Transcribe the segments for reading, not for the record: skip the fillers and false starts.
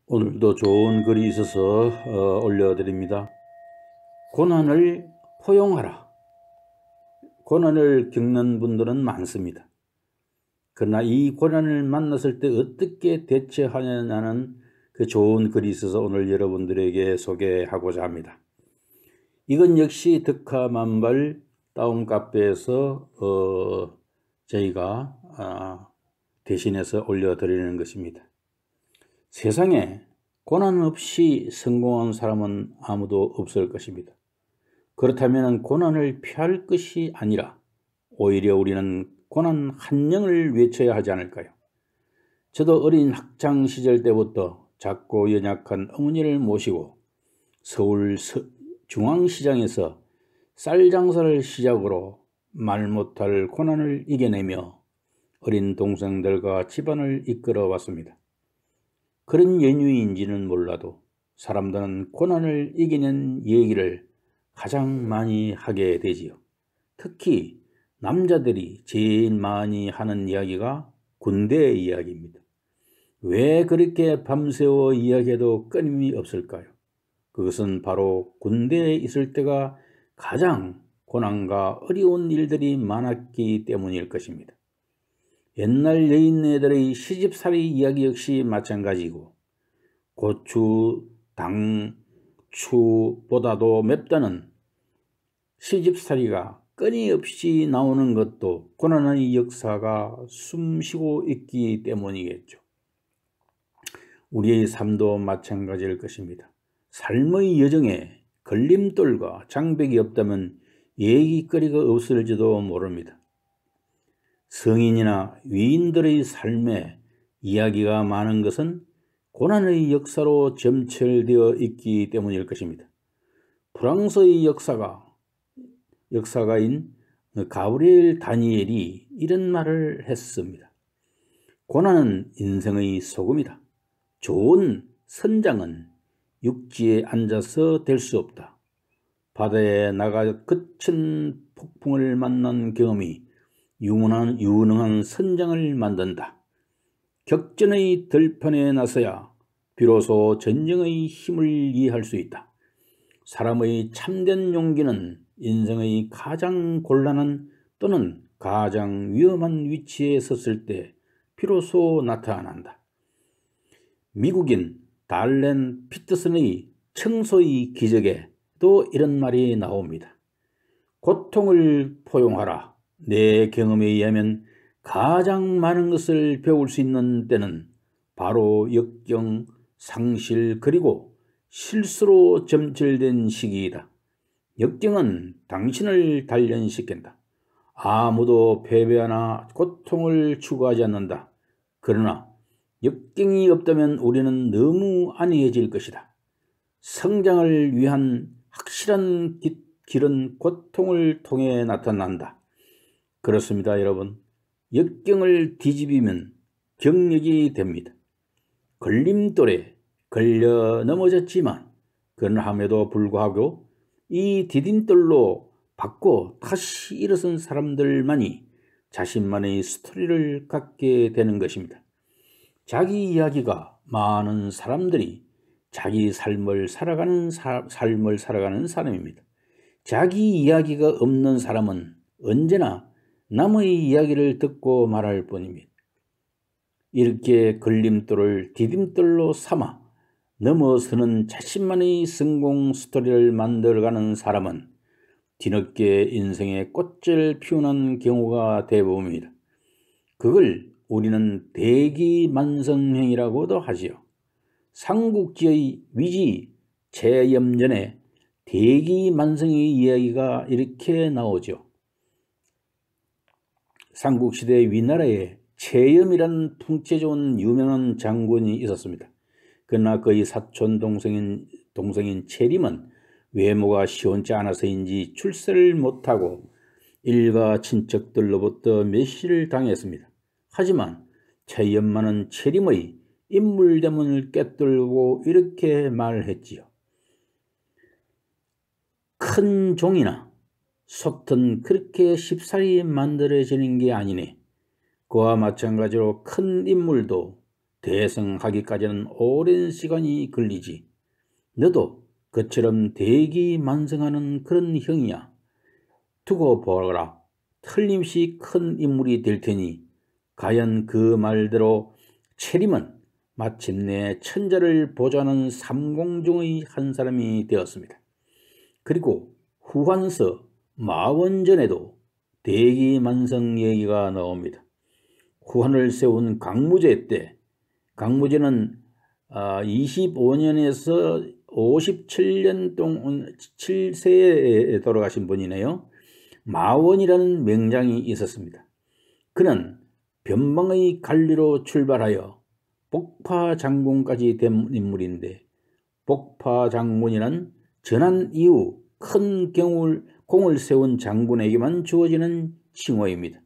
오늘도 좋은 글이 있어서 올려드립니다. 고난을 포용하라. 고난을 겪는 분들은 많습니다. 그러나 이 고난을 만났을 때 어떻게 대처하느냐는 그 좋은 글이 있어서 오늘 여러분들에게 소개하고자 합니다. 이건 역시 덕화만발 다운카페에서 저희가 대신해서 올려드리는 것입니다. 세상에 고난 없이 성공한 사람은 아무도 없을 것입니다. 그렇다면 고난을 피할 것이 아니라 오히려 우리는 고난 한영을 외쳐야 하지 않을까요? 저도 어린 학창 시절 때부터 작고 연약한 어머니를 모시고 서울 중앙시장에서 쌀 장사를 시작으로 말 못할 고난을 이겨내며 어린 동생들과 집안을 이끌어 왔습니다. 그런 연유인지는 몰라도 사람들은 고난을 이기는 얘기를 가장 많이 하게 되지요. 특히 남자들이 제일 많이 하는 이야기가 군대 이야기입니다. 왜 그렇게 밤새워 이야기해도 끊임이 없을까요? 그것은 바로 군대에 있을 때가 가장 고난과 어려운 일들이 많았기 때문일 것입니다. 옛날 여인네들의 시집살이 이야기 역시 마찬가지고 고추, 당추보다도 맵다는 시집살이가 끊임없이 나오는 것도 고난의 역사가 숨쉬고 있기 때문이겠죠. 우리의 삶도 마찬가지일 것입니다. 삶의 여정에 걸림돌과 장벽이 없다면 얘기거리가 없을지도 모릅니다. 성인이나 위인들의 삶에 이야기가 많은 것은 고난의 역사로 점철되어 있기 때문일 것입니다. 프랑스의 역사가인 가브리엘 다니엘이 이런 말을 했습니다. 고난은 인생의 소금이다. 좋은 선장은 육지에 앉아서 될 수 없다. 바다에 나가 거친 폭풍을 만난 경험이 유능한 선장을 만든다. 격전의 들판에 나서야 비로소 전쟁의 힘을 이해할 수 있다. 사람의 참된 용기는 인생의 가장 곤란한 또는 가장 위험한 위치에 섰을 때 비로소 나타난다. 미국인 달렌 피터슨의 청소의 기적에도 이런 말이 나옵니다. 고통을 포용하라. 내 경험에 의하면 가장 많은 것을 배울 수 있는 때는 바로 역경, 상실 그리고 실수로 점철된 시기이다. 역경은 당신을 단련시킨다. 아무도 패배하나 고통을 추구하지 않는다. 그러나 역경이 없다면 우리는 너무 안이해질 것이다. 성장을 위한 확실한 길은 고통을 통해 나타난다. 그렇습니다, 여러분. 역경을 뒤집으면 경력이 됩니다. 걸림돌에 걸려 넘어졌지만 그럼에도 불구하고 이 디딤돌로 받고 다시 일어선 사람들만이 자신만의 스토리를 갖게 되는 것입니다. 자기 이야기가 많은 사람들이 자기 삶을 살아가는 사람입니다. 자기 이야기가 없는 사람은 언제나 남의 이야기를 듣고 말할 뿐입니다. 이렇게 걸림돌을 디딤돌로 삼아 넘어서는 자신만의 성공 스토리를 만들어가는 사람은 뒤늦게 인생의 꽃을 피우는 경우가 대부분입니다. 그걸 우리는 대기만성행이라고도 하지요. 삼국지의 위지 제염전에 대기만성의 이야기가 이렇게 나오죠. 삼국시대 위나라에 채염이라는 풍채 좋은 유명한 장군이 있었습니다. 그러나 그의 사촌 동생인 채림은 외모가 시원치 않아서인지 출세를 못하고 일가 친척들로부터 멸시를 당했습니다. 하지만 채염만은 채림의 인물대문을 꿰뚫고 이렇게 말했지요. 큰 종이나 솥은 그렇게 쉽사리 만들어지는 게 아니네. 그와 마찬가지로 큰 인물도 대성하기까지는 오랜 시간이 걸리지. 너도 그처럼 대기만성하는 그런 형이야. 두고 보거라. 틀림없이 큰 인물이 될 테니 과연 그 말대로 체림은 마침내 천자를 보좌하는 삼공 중의 한 사람이 되었습니다. 그리고 후한서 마원전에도 대기만성 얘기가 나옵니다. 후한을 세운 강무제 때, 강무제는 25년에서 57년 동안 7세에 돌아가신 분이네요. 마원이라는 명장이 있었습니다. 그는 변방의 관리로 출발하여 복파장군까지 된 인물인데, 복파장군이란 전한 이후 큰 공을 세운 장군에게만 주어지는 칭호입니다.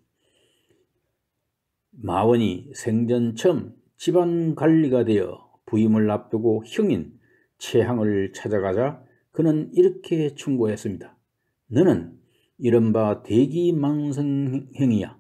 마원이 생전 처음 집안 관리가 되어 부임을 앞두고 형인 최항을 찾아가자 그는 이렇게 충고했습니다. 너는 이른바 대기망성형이야.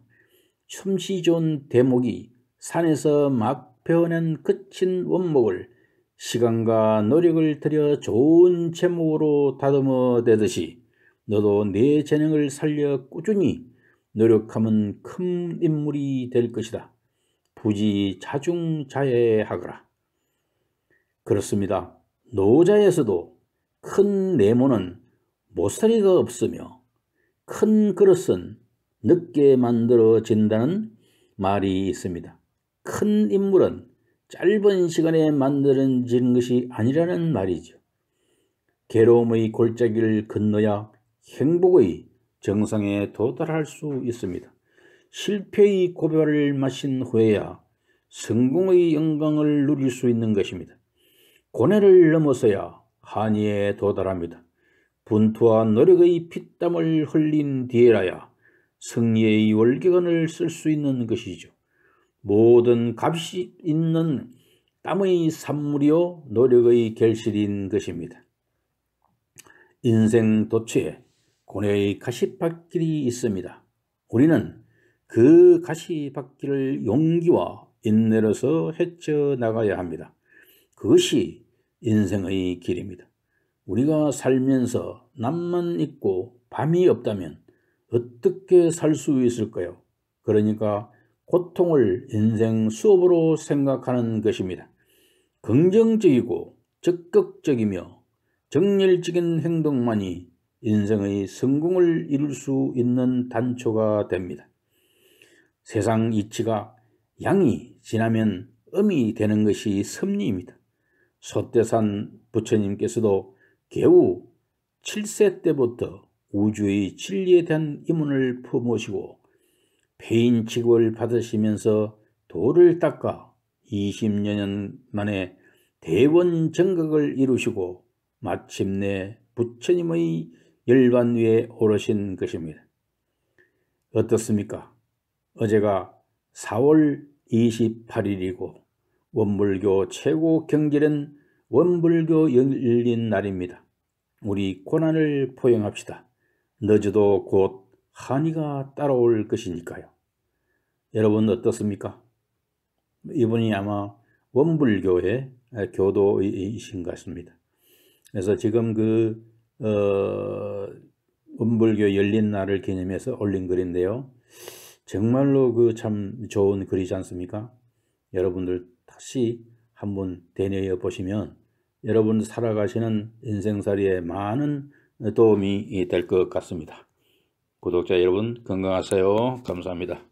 솜씨 좋은 대목이 산에서 막 베어낸 거친 원목을 시간과 노력을 들여 좋은 제목으로 다듬어 대듯이 너도 내 재능을 살려 꾸준히 노력하면 큰 인물이 될 것이다. 부지 자중자애하거라. 그렇습니다. 노자에서도 큰 네모는 모서리가 없으며 큰 그릇은 늦게 만들어진다는 말이 있습니다. 큰 인물은 짧은 시간에 만들어지는 것이 아니라는 말이죠. 괴로움의 골짜기를 건너야 행복의 정상에 도달할 수 있습니다. 실패의 고배를 마신 후에야 성공의 영광을 누릴 수 있는 것입니다. 고뇌를 넘어서야 한의에 도달합니다. 분투와 노력의 피땀을 흘린 뒤에라야 승리의 월계관을 쓸 수 있는 것이죠. 모든 값이 있는 땀의 산물이요 노력의 결실인 것입니다. 인생 도처에 고뇌의 가시밭길이 있습니다. 우리는 그 가시밭길을 용기와 인내로서 헤쳐나가야 합니다. 그것이 인생의 길입니다. 우리가 살면서 낮만 있고 밤이 없다면 어떻게 살 수 있을까요? 그러니까 고통을 인생 수업으로 생각하는 것입니다. 긍정적이고 적극적이며 정열적인 행동만이 인생의 성공을 이룰 수 있는 단초가 됩니다. 세상 이치가 양이 지나면 음이 되는 것이 섭리입니다. 소태산 부처님께서도 겨우 7세 때부터 우주의 진리에 대한 이문을 품으시고 폐인 취급을 받으시면서 도를 닦아 20여 년 만에 대원 정각을 이루시고 마침내 부처님의 열반 위에 오르신 것입니다. 어떻습니까? 어제가 4월 28일이고 원불교 최고 경질은 원불교 열린 날입니다. 우리 고난을 포용합시다. 늦어도 곧 한이가 따라올 것이니까요. 여러분 어떻습니까? 이분이 아마 원불교의 교도이신 것 같습니다. 그래서 지금 원불교 열린 날을 기념해서 올린 글인데요. 정말로 참 좋은 글이지 않습니까? 여러분들 다시 한번 되뇌어 보시면 여러분 살아가시는 인생살이에 많은 도움이 될 것 같습니다. 구독자 여러분 건강하세요. 감사합니다.